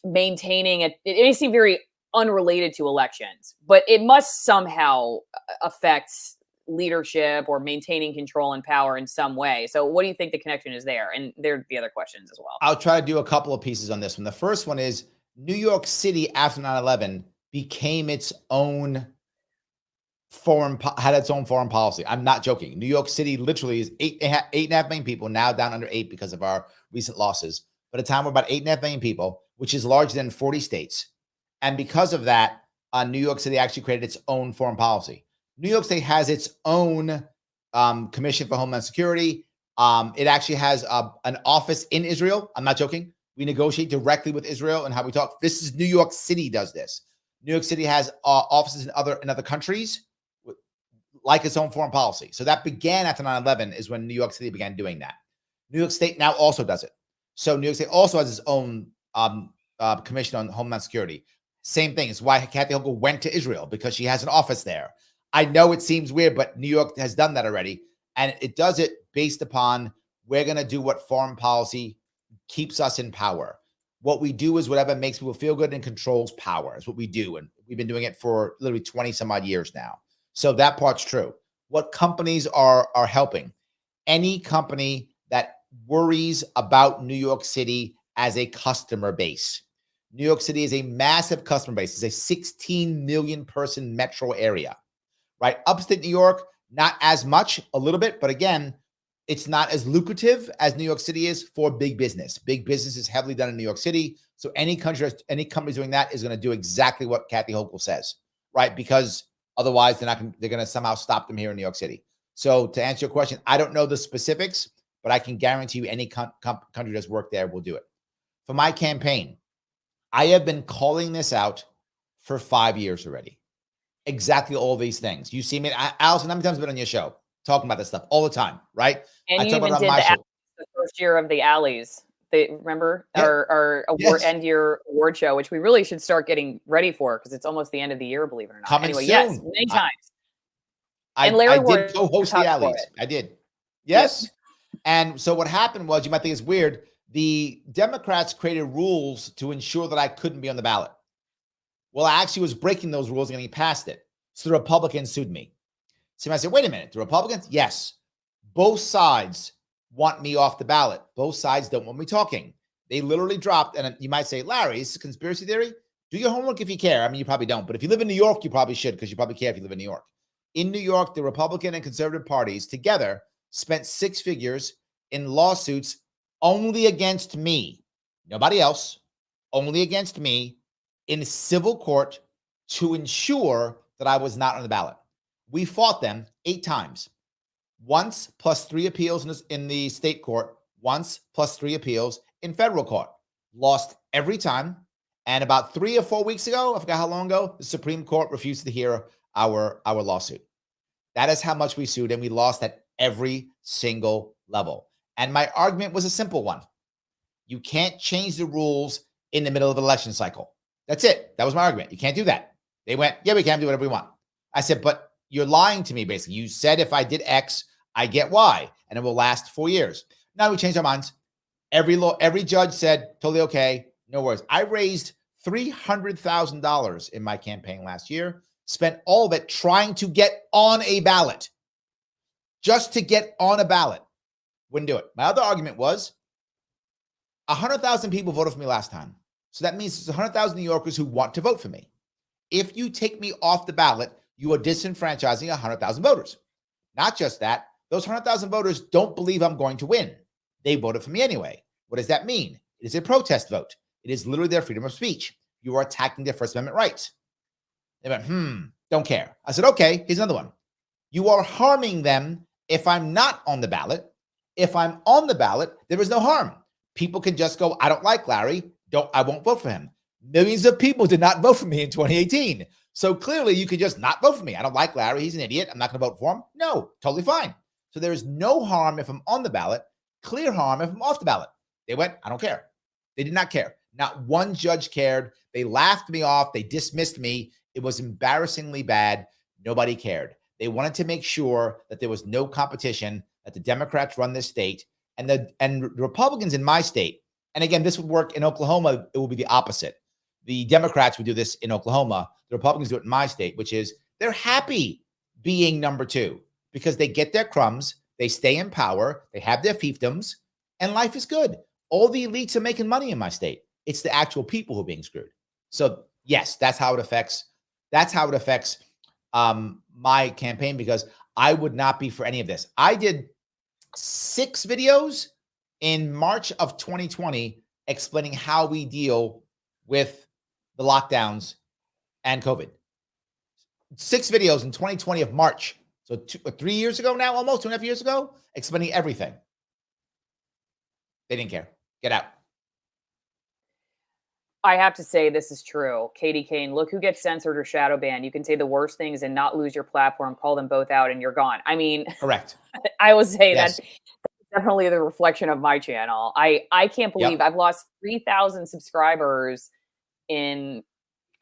maintaining it? It may seem very unrelated to elections, but it must somehow affect leadership or maintaining control and power in some way. So what do you think the connection is there? And there are the other questions as well. I'll try to do a couple of pieces on this one. The first one is New York City after 9/11 became its own had its own foreign policy. I'm not joking. New York City literally is 8.5 million people, now down under 8 because of our recent losses. But at a time we're about 8.5 million people, which is larger than 40 states. And because of that, New York City actually created its own foreign policy. New York State has its own Commission for Homeland Security. It actually has an office in Israel. I'm not joking. We negotiate directly with Israel and how we talk. This is New York City does this. New York City has offices in other countries, like its own foreign policy. So that began after 9/11 is when New York City began doing that. New York State now also does it. So New York State also has its own Commission on Homeland Security. Same thing. It's why Kathy Hochul went to Israel, because she has an office there. I know it seems weird, but New York has done that already. And it does it based upon, we're going to do what foreign policy keeps us in power. What we do is whatever makes people feel good and controls power is what we do. And we've been doing it for literally 20 some odd years now. So that part's true. What companies are helping? Any company that worries about New York City as a customer base. New York City is a massive customer base. It's a 16 million person metro area, right? Upstate New York, not as much, a little bit, but again, it's not as lucrative as New York City is for big business. Big business is heavily done in New York City. So any company doing that is going to do exactly what Kathy Hochul says, right? Because otherwise they're going to somehow stop them here in New York City. So to answer your question, I don't know the specifics, but I can guarantee you any country that's worked there will do it. For my campaign, I have been calling this out for 5 years already. Exactly all these things. You see me, Allison, how many times have I been on your show talking about this stuff all the time, right? And I you talk about even it on did my show. the first year of the alleys. They remember Yeah. our award Yes. end year award show, which we really should start getting ready for because it's almost the end of the year, believe it or not. Coming Anyway, yes, soon. many times. And I Larry did Ward co-host the talked for alleys. it. I did. Yep. Yes. And so what happened was, you might think it's weird, the Democrats created rules to ensure that I couldn't be on the ballot. Well, I actually was breaking those rules and getting past it. So the Republicans sued me. So I said, wait a minute, the Republicans? Yes. Both sides want me off the ballot. Both sides don't want me talking. They literally dropped, and you might say, Larry, is this a conspiracy theory? Do your homework if you care. I mean, you probably don't. But if you live in New York, you probably should, because you probably care if you live in New York. In New York, the Republican and conservative parties together spent 6 figures in lawsuits only against me, nobody else, only against me, in civil court to ensure that I was not on the ballot. We fought them 8 times. Once plus 3 appeals in the state court, once plus 3 appeals in federal court. Lost every time. And about 3 or 4 weeks ago, I forgot how long ago, the Supreme Court refused to hear our lawsuit. That is how much we sued, and we lost at every single level. And my argument was a simple one. You can't change the rules in the middle of an election cycle. That's it. That was my argument. You can't do that. They went, yeah, we can do whatever we want. I said, but you're lying to me, basically. You said if I did X, I get Y, and it will last 4 years. Now we changed our minds. Every judge said, totally okay, no worries. I raised $300,000 in my campaign last year, spent all of it trying to get on a ballot. Just to get on a ballot. Wouldn't do it. My other argument was 100,000 people voted for me last time. So that means there's 100,000 New Yorkers who want to vote for me. If you take me off the ballot, you are disenfranchising 100,000 voters. Not just that, those 100,000 voters don't believe I'm going to win. They voted for me anyway. What does that mean? It is a protest vote. It is literally their freedom of speech. You are attacking their First Amendment rights. They went, don't care. I said, okay, here's another one. You are harming them if I'm not on the ballot. If I'm on the ballot, there is no harm. People can just go, I don't like Larry. I won't vote for him. Millions of people did not vote for me in 2018. So clearly you could just not vote for me. I don't like Larry. He's an idiot. I'm not going to vote for him. No, totally fine. So there is no harm if I'm on the ballot, clear harm if I'm off the ballot. They went, I don't care. They did not care. Not one judge cared. They laughed me off. They dismissed me. It was embarrassingly bad. Nobody cared. They wanted to make sure that there was no competition, that the Democrats run this state, and the Republicans in my state. And again, this would work in Oklahoma. It will be the opposite. The Democrats would do this in Oklahoma. The Republicans do it in my state, which is they're happy being number 2 because they get their crumbs. They stay in power. They have their fiefdoms, and life is good. All the elites are making money in my state. It's the actual people who are being screwed. So yes, that's how it affects. That's how it affects my campaign, because I would not be for any of this. I did 6 videos in March of 2020 explaining how we deal with the lockdowns and COVID. 6 videos in 2020 of March. So 3 years ago now, almost 2.5 years ago, explaining everything. They didn't care. Get out. I have to say this is true. Katie Kane, look who gets censored or shadow banned. You can say the worst things and not lose your platform, call them both out, and you're gone. I mean, Correct. I would say Yes. that's definitely the reflection of my channel. I can't believe I've lost 3,000 subscribers in,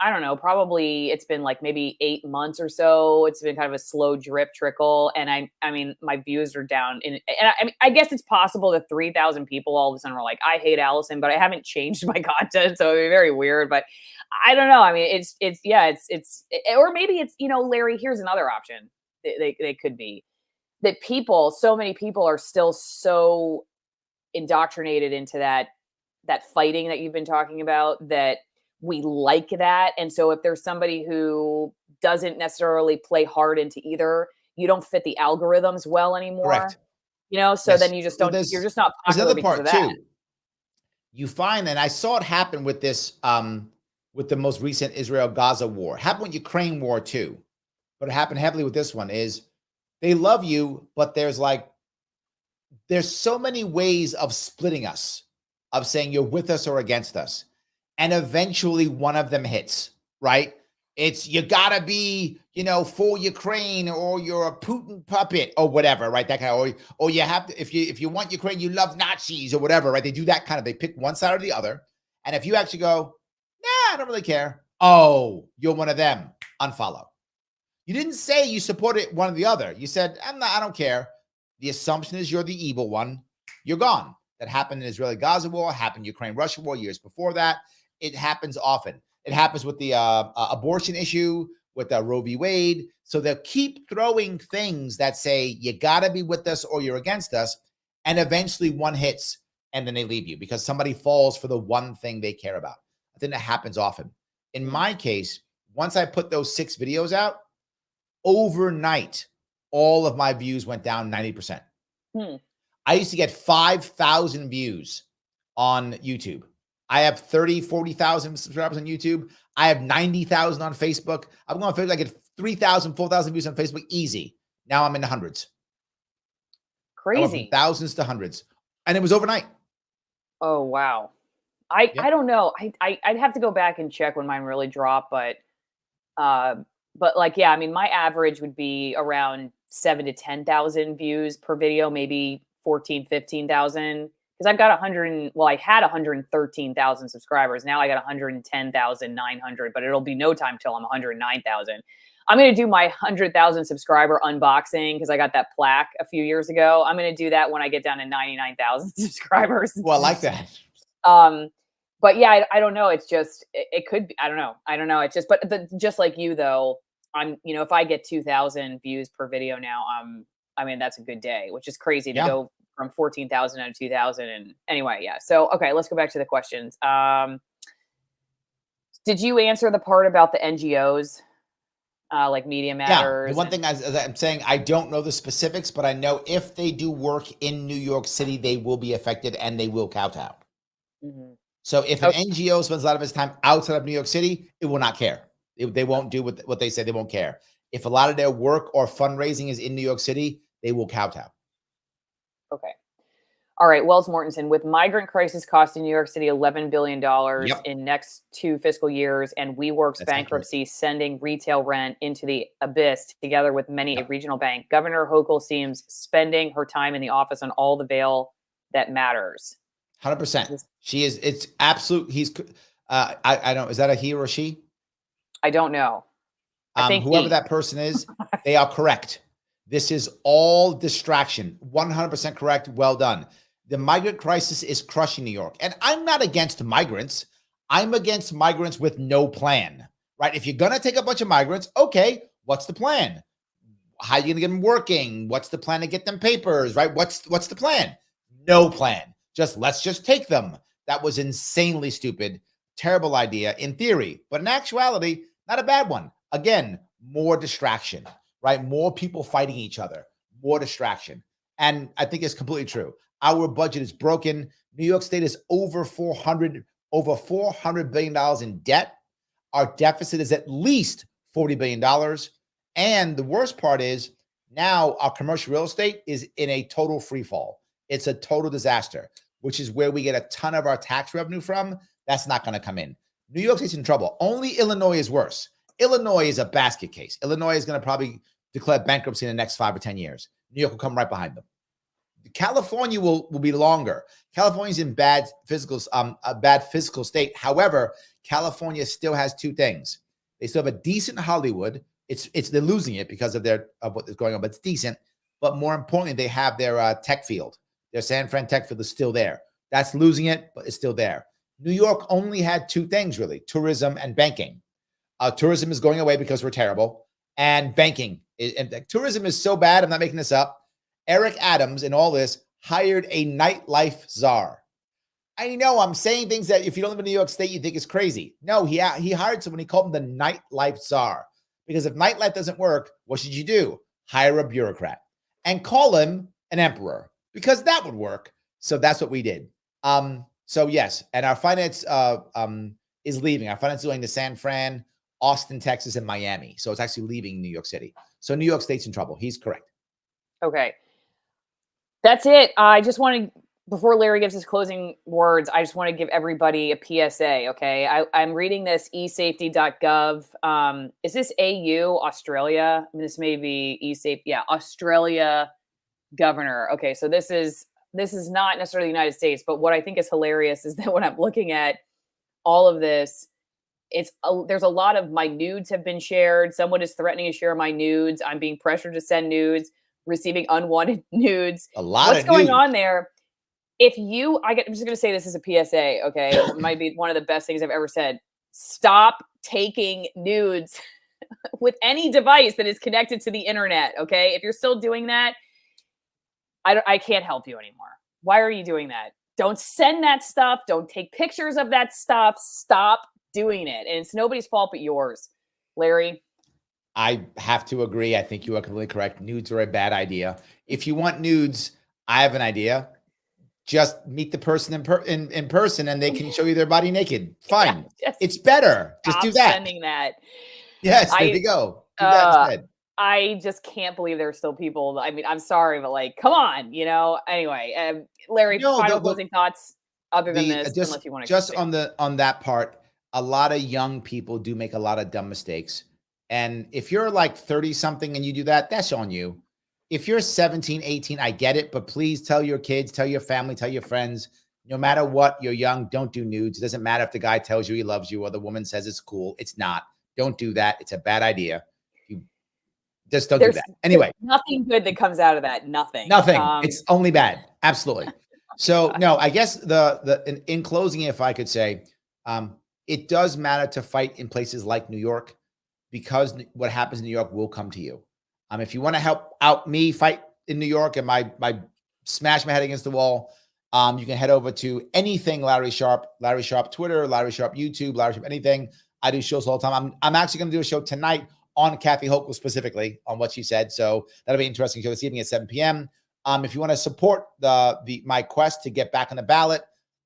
I don't know, probably it's been like maybe 8 months or so. It's been kind of a slow drip trickle. And I mean, my views are down. And I mean, I guess it's possible that 3,000 people all of a sudden were like, I hate Allison, but I haven't changed my content. So it'd be very weird, but I don't know. I mean, or maybe it's, Larry, here's another option. They could be that so many people are still so indoctrinated into that fighting that you've been talking about, that we like that. And so if there's somebody who doesn't necessarily play hard into either, you don't fit the algorithms well anymore. Correct. So Yes. then you just don't, you're just not popular because of that. Too. You find, and I saw it happen with this, with the most recent Israel-Gaza war. It happened with Ukraine war too, but it happened heavily with this one. Is they love you, but there's so many ways of splitting us, of saying you're with us or against us. and eventually one of them hits, right? It's you gotta be, for Ukraine, or you're a Putin puppet, or whatever, right? That kind of, or you have to, if you want Ukraine, you love Nazis, or whatever, right? They do that kind of, they pick one side or the other. And if you actually go, nah, I don't really care. Oh, you're one of them. Unfollow. You didn't say you supported one or the other. You said, I don't care. The assumption is you're the evil one. You're gone. That happened in Israeli-Gaza war, happened Ukraine-Russia war years before that. It happens often. It happens with the abortion issue, with Roe v. Wade. So they'll keep throwing things that say, you got to be with us or you're against us. And eventually one hits and then they leave you because somebody falls for the one thing they care about. I think that happens often. In my case, once I put those 6 videos out, overnight, all of my views went down 90%. I used to get 5,000 views on YouTube. I have 30, 40,000 subscribers on YouTube. I have 90,000 on Facebook. I'm going on Facebook. I get 3,000, 4,000 views on Facebook. Easy. Now I'm in the hundreds. Crazy. I went from thousands to hundreds. And it was overnight. Oh, wow. I don't know. I'd have to go back and check when mine really dropped, but like, yeah, I mean, my average would be around 7,000 to 10,000 views per video, maybe 14, 15,000. Because I've got I had 113,000 subscribers. Now I got 110,900, but it'll be no time till I'm 109,000. I'm going to do my 100,000 subscriber unboxing because I got that plaque a few years ago. I'm going to do that when I get down to 99,000 subscribers. Well, I like that. But yeah, I don't know. It's just, it could be, I don't know. It's just, but just like you though, if I get 2,000 views per video now, I mean, that's a good day, which is crazy to go from 14,000 to 2,000. And anyway, yeah. So, okay, let's go back to the questions. Did you answer the part about the NGOs, like Media Matters? Yeah, the one thing as I'm saying, I don't know the specifics, but I know if they do work in New York City, they will be affected and they will kowtow. So if an NGO spends a lot of its time outside of New York City, it will not care. They won't do what they say. They won't care. If a lot of their work or fundraising is in New York City, they will kowtow. Okay. All right. Wells Mortensen, with migrant crisis costing New York City $11 billion in next 2 fiscal years and WeWork's bankruptcy sending retail rent into the abyss together with many a regional bank, Governor Hochul seems spending her time in the office on all the veil that matters. 100%. She is. It's absolute. He's. I don't. Is that a he or a she? I don't know. I think whoever that person is, they are correct. This is all distraction. 100% correct. Well done. The migrant crisis is crushing New York. And I'm not against migrants. I'm against migrants with no plan, right? If you're going to take a bunch of migrants, okay, what's the plan? How are you going to get them working? What's the plan to get them papers, right? What's the plan? No plan. Let's just take them. That was insanely stupid. Terrible idea in theory, but in actuality, not a bad one. Again, more distraction, right? More people fighting each other, more distraction. And I think it's completely true. Our budget is broken. New York State is over $400 billion in debt. Our deficit is at least $40 billion. And the worst part is now our commercial real estate is in a total free fall. It's a total disaster, which is where we get a ton of our tax revenue from. That's not going to come in. New York State's in trouble. Only Illinois is worse. Illinois is a basket case. Illinois is going to probably declare bankruptcy in the next 5 or 10 years. New York will come right behind them. California will be longer. California's in a bad physical state. However, California still has 2 things. They still have a decent Hollywood. They're losing it because of what is going on, but it's decent. But more importantly, they have their tech field. Their San Fran tech field is still there. That's losing it, but it's still there. New York only had 2 things, really: tourism and banking. Tourism is going away because we're terrible. And banking. Tourism is so bad, I'm not making this up. Eric Adams, in all this, hired a nightlife czar. I know I'm saying things that if you don't live in New York State, you think is crazy. No, he hired someone. He called him the nightlife czar. Because if nightlife doesn't work, what should you do? Hire a bureaucrat and call him an emperor, because that would work. So that's what we did. So yes, and our finance is leaving. Our finance is going to San Fran, Austin, Texas, and Miami. So it's actually leaving New York City. So New York State's in trouble. He's correct. Okay. That's it. I just want to before Larry gives his closing words, I just want to give everybody a PSA. Okay. I'm reading this esafety.gov. Is this AU, Australia? I mean, this may be eSafety. Yeah. Australia governor. Okay. So this is not necessarily the United States, but what I think is hilarious is that when I'm looking at all of this, there's a lot of my nudes have been shared. Someone is threatening to share my nudes. I'm being pressured to send nudes, receiving unwanted nudes. A lot What's of going nudes. on there? I'm just going to say this as a PSA. Okay. It might be one of the best things I've ever said. Stop taking nudes with any device that is connected to the internet. Okay. If you're still doing that, I can't help you anymore. Why are you doing that? Don't send that stuff. Don't take pictures of that stuff. Stop doing it. And it's nobody's fault but yours. Larry? I have to agree. I think you are completely correct. Nudes are a bad idea. If you want nudes, I have an idea. Just meet the person in person and they can show you their body naked. Fine. Yeah, it's better. Just do that. Sending that. Yes, there you go. Do that instead. I just can't believe there's still people. I mean, I'm sorry, but like, come on, Anyway, Larry, final closing thoughts other than this, unless you want to just on that part, a lot of young people do make a lot of dumb mistakes. And if you're like 30 something and you do that, that's on you. If you're 17, 18, I get it, but please tell your kids, tell your family, tell your friends, no matter what, you're young, don't do nudes. It doesn't matter if the guy tells you he loves you or the woman says it's cool. It's not. Don't do that. It's a bad idea. Just don't do that. Anyway, nothing good that comes out of that. Nothing. It's only bad. Absolutely. So no, I guess in closing, if I could say, it does matter to fight in places like New York, because what happens in New York will come to you. If you want to help out me fight in New York and my smash my head against the wall, you can head over to anything Larry Sharpe Twitter, Larry Sharpe YouTube, Larry Sharpe anything. I do shows all the time. I'm actually going to do a show tonight on Kathy Hochul specifically on what she said. So that'll be interesting show this evening at 7 p.m. If you want to support my quest to get back on the ballot,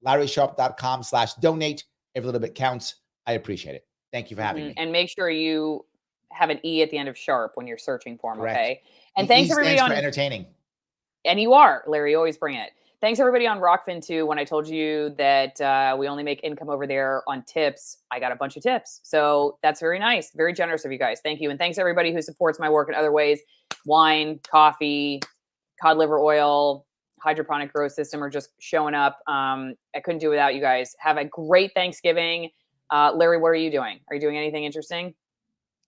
LarrySharpe.com/donate. Every little bit counts. I appreciate it. Thank you for having me. And make sure you have an E at the end of Sharpe when you're searching for him. Correct. Okay. And thanks everybody for entertaining. And you are, Larry. You always bring it. Thanks everybody on Rockfin too. When I told you that we only make income over there on tips, I got a bunch of tips. So that's very nice. Very generous of you guys. Thank you. And thanks everybody who supports my work in other ways. Wine, coffee, cod liver oil, hydroponic grow system, or just showing up. I couldn't do it without you guys. Have a great Thanksgiving. Larry, what are you doing? Are you doing anything interesting?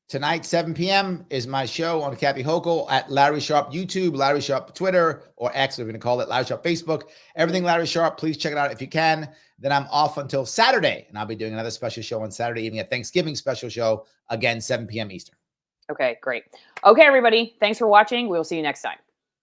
Tonight, 7 p.m. is my show on Kathy Hochul at Larry Sharpe YouTube, Larry Sharpe Twitter, or X, we're going to call it, Larry Sharpe Facebook. Everything Larry Sharpe. Please check it out if you can. Then I'm off until Saturday, and I'll be doing another special show on Saturday evening, a Thanksgiving special show, again, 7 p.m. Eastern. Okay, great. Okay, everybody. Thanks for watching. We will see you next time.